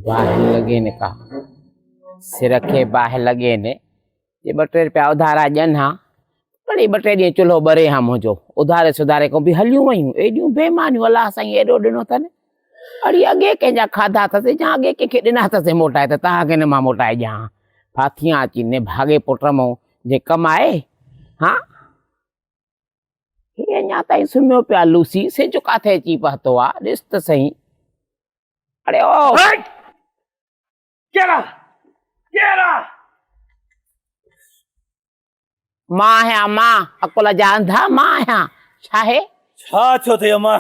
बाहर लगे ने का सिर खे बाहर लगे ने ये 2 रुपया उधारा ॾियनि हा पड़ी 2 ॾींहं चुल्हो ॿरे हा मुंहिंजो उधारे सुधारे को बि हलियूं वयूं एॾियूं बेईमानियूं अलाह साईं एॾो ॾिनो अथनि अड़ी अॻे कंहिंजा खाधा अथसि या अॻे कंहिंखे ॾिना अथसि मोटाए त तव्हांखे न मां मोटाए ॾियां फाथियां अची ने भागे पुट मां जे कमाए हा हे अञा ताईं सुम्हियो पिया लूसी सिज काथे अची पहुतो आहे ॾिस त सही अरे ओ केरा केरा मां आहियां मां अकुल जा अंधा मां आहियां छा आहे छा छो थे अम्मा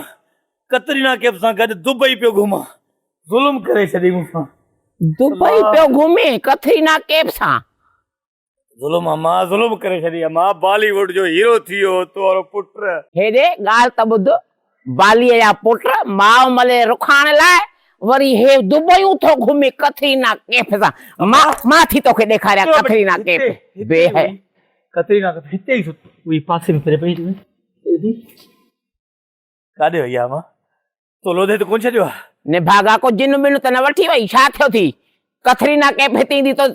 कतरीना कैफ सां गॾु दुबई पियो घुमां ज़ुल्म करे छॾी मूंसां दुबई पियो घुमे कतरीना कैफ सां ज़ुल्म अम्मा ज़ुल्म करे छॾी अम्मा बॉलीवुड जो हीरो थी वियो तोरो पुट हेॾे ॻाल्हि त ॿुध बालीअ जा पुट माउ मले रुखाइण लाइ वरी हे दुबईयूं थो घुमे कतरीना कैफ सां मां थी तोखे ॾेखारियां कतरीना कैफ बे है कतरीना कैफ हिते ई हुई पासे में फिरे पई काॾे वई आहे अम्मा तो लोधे त कोन छॾियो आहे ने भागा को जिन बिन त न वठी वई छा थियो थी कतरीना कैफ हिते ईंदी तो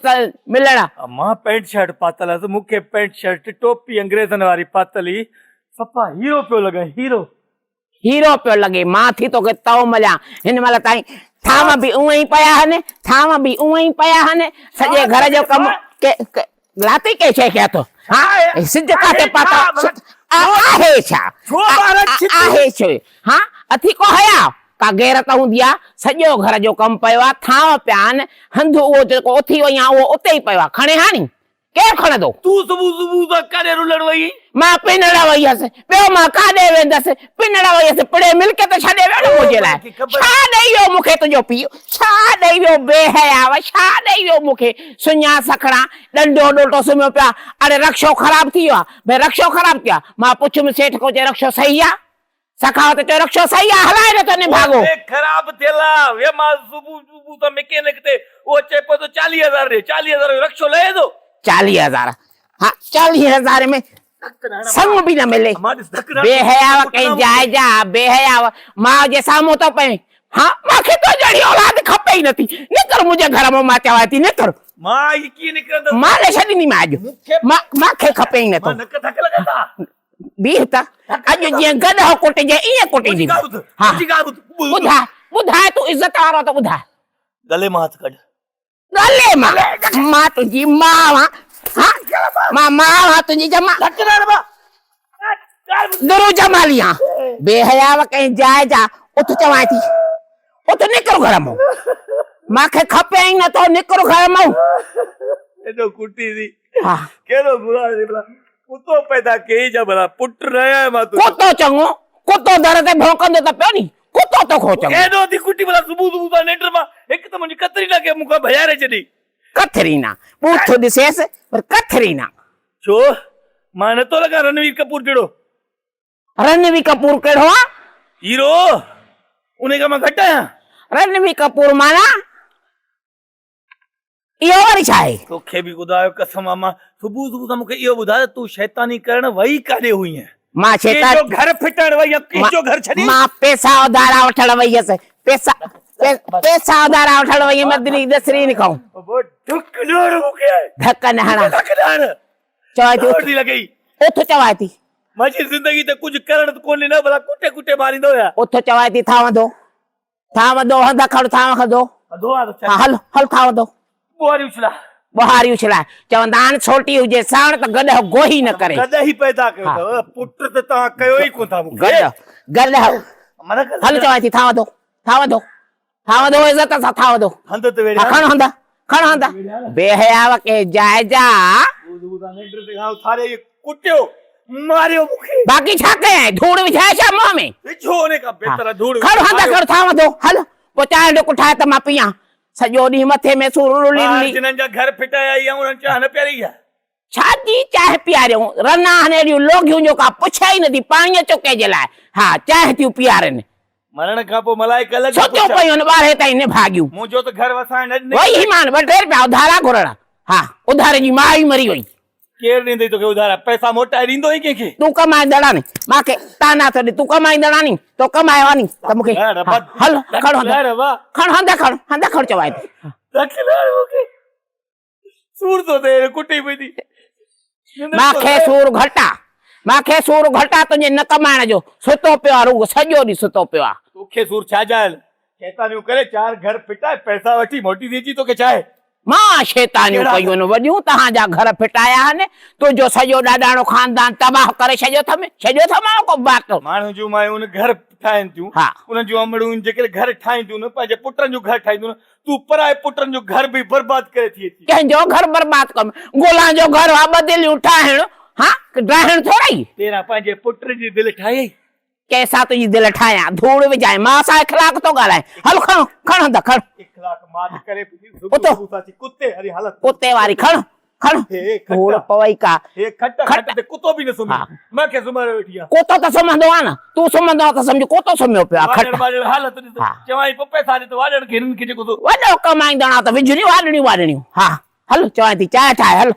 मिलण अम्मा पैंट शर्ट पातल आहे मूंखे पैंट शर्ट टोपी अंग्रेज़नि वारी पातल ई सफ़ा हीरो पियो लॻे हीरो पियो लॻे मां थी तोखे तव मलियां हिन महिल ताईं थाम बि उअं ई पिया आहिनि सॼे घर जो कमु लाती के शइ कया थो हा सिज काथे पाता आहे छा आहे छो हा अथी को हया का गैरत हूंदी आहे सॼो घर जो कमु पियो आहे थांव पिया आहिनि हंधु उहो जेको उथी वई आहे उहो उते ई पियो आहे खणे हाणी केरु खणंदो तूं सुबुह त काॾे रुलण वई मां पिनड़ वई हुअसि ॿियो मां काॾे वेंदसि पिनड़ वई हुअसि पिड़े मिल्क त छॾे वेठो मुंहिंजे लाइ छा ॾेई वियो मूंखे तुंहिंजो पीउ छा ॾेई वियो बेहयाव छा ॾेई वियो मूंखे सुञा सखड़ा ॾंडो ॾोटो सुम्हियो पिया अरे रक्षो ख़राबु थी वियो आहे भई रक्षो ख़राबु थियो आहे मां पुछियुमि सेठ को चए रक्षो सही आहे सखावत चयो रक्षो सही आहे हलाए नथो ने भागो ख़राबु थियल आहे वे मां सुबुह त मैकेनिक ते उहो चए पियो त 40,000 ॾे 40,000 जो रक्षो लहे थो 40,000 हाँ 40,000 में संग भी न मिले बेहयाव कहीं जाए जा बेहयाव मां जे सामो तो पे हाँ मांखे तो जड़ी औलाद खपे ही नथी निकर मुझे घर में मां चवाई थी निकर मां ई की निकर मां ले छडी नी मां अज मांखे खपे ही नथो नक धक लॻंदा बीह त अज जे गड हो कुट जे इए कुटी दी हां बुधा तू इज्जत वारो तो बुधा गले में हाथ कढ गले मां तुझी मां हाँ मां तुझी जमा दुरू जमा लिया बेहयाव कहीं जाए जा उठ चवाई थी उठ निकरो घर में मांखे खपे ही न तो निकरो घर में एडो कुटी दी हां केरो बुरा दी भला कुतो पैदा के जा भला पुट रहा है मा तू कुतो चंगो कुतो दर ते भौंकंदो त पियो नी कुतो तो खो चंगो एडो दी कुटी भला सुबुह नेटर मा एक त मुंजी कतरीना के मुखा भयारे छडी कतरीना पूछो दिसेस पर कतरीना छो मां न तो लगा रणवीर कपूर केड़ो रणवीर कपूर केड़ो आ हीरो उने का मैं घटा रणवीर कपूर माना इहो वरी छा आहे तोखे भी बुधायो कसम मां सुबुह मुके इहो बुधा तू शैतानी करण वही काडे हुई है मां शैतान जो घर फिटण वई किचो घर छडी मां पैसा उधारा वठण वई हस पैसा उधारा वठण वई मदनी दसरी न खाऊं वो ढुक लोड़ मुके धक्क न हणा चवाई थी लगी उठ चवाई थी माजी जिंदगी ते कुछ करण कोने न भला कुटे कुटे मारिंदो या उठ चवाई थी थावंदो हंदा खड़ थावंदो हल थावंदो बुहारी उछला चवंदा आहिनि छोटी हुजे साण त गॾ गोही न करे गॾ ही पैदा कयो पुट त तव्हां कयो ई कोन था गॾ हल चवाई थी थावंदो इज्जत सां थावंदो हंद ते वेड़े खण हंदा बेहयाव के जाए जा थारे कुटियो मारियो मुखे बाकी छा कयां धूड़ विझाए छा मुंह में विझोने का बेहतर धूड़ खण हंदा थावंदो हल पो चांहि जो कुठाए त मां पियां सॼो ॾींहुं मथे में सूर जिन्हनि जा घर फिटाया आई उन्हनि चाह न प्यारी आहे छाजी चाह पियारियूं रना हनेड़ियूं लोगियूं जो का पुछा ई नथी पाणीअ चुके जे लाइ हा चाह थियूं पियारनि मरण खां पोइ मलाई कल सोचो पयूं ॿारहे ताईं न भागियूं मुंहिंजो त घर वसाइण वई मान 2 रुपया उधारा घुरण हा उधारे जी मां ई मरी वई केर ॾींदई तोखे उधार पैसा मोटाए ॾींदो ई कंहिंखे तूं कमाईंदड़ा नी मूंखे ताना थो ॾे तूं कमाईंदड़ा नी तो कमायो नी त मूंखे लड़, हा, हल खण हंधा लड़, वाह। खण हंधा खण चवाए थी दखिलार मूंखे सूर थो थिए कुटी पई थी मूंखे सूर घटा तुंहिंजे न कमाइण जो सुतो पियो आहे रूह सॼो ॾींहुं सुतो पियो आहे तोखे सूर छा जायल शैतानियूं करे 4 घर फिटाए पैसा वठी मोटी थी अची तोखे छा आहे मां शैतानियूं कयूं आहिनि वॾियूं तव्हांजा घर फिटाया आहिनि तुंहिंजो सॼो ॾाॾाणो खानदान तबाह करे छॾियो अथमि को बात माण्हू जूं मायूं घर ठाहिनि थियूं हा। उन्हनि जूं अमड़ियूं जेके घर ठाहींदियूं न पंहिंजे पुटनि जो घर ठाहींदियूं न तूं पराए पुटनि जो घर बि बर्बाद करे थी अची कंहिंजो घर बर्बाद कम गोला जो घर आहे बदिलियूं ठाहिण हा ड्राहिण थोरा ई तेरा पंहिंजे पुट जी दिलि ठाही कैसा तुंहिंजी दिलि ठाहियां धूड़ विझाए मां सां इख़लाक़ थो ॻाल्हाए हल खण हंधा खण इखलाक मात करे उतो। कुत्ते हरी हालत कुत्ते वारी खण हे खट्टा। धूड़ पवई का हे खट खट ते कुतो बि न सुम्ही हा। मूंखे सुम्हारे वेठी आहे कोतो त सुम्हंदो आहे न तूं सुम्हंदो आहे त सम्झ कोतो सुम्हियो पियो आहे वाॼण खट वाॼण हालत ॾिस हा। चवाई पोइ पैसा ॾे त वाॼण खे हिननि खे जेको थो वॾो कमाईंदड़ आहे त विझड़ियूं वाॾणियूं हा हल चवां थी चांहि ठाहे हल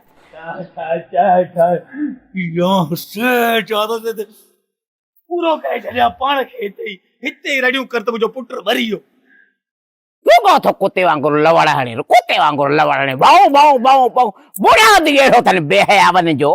पूरो कहे छॾिया पाण खे हिते ई रड़ियूं कर त मुंहिंजो पुट मरी वियो रुगो थो कुत्ते वांगुरु लवड़ हणी भाऊ बुढ़िया दी अहिड़ो अथनि बेहया वञ जो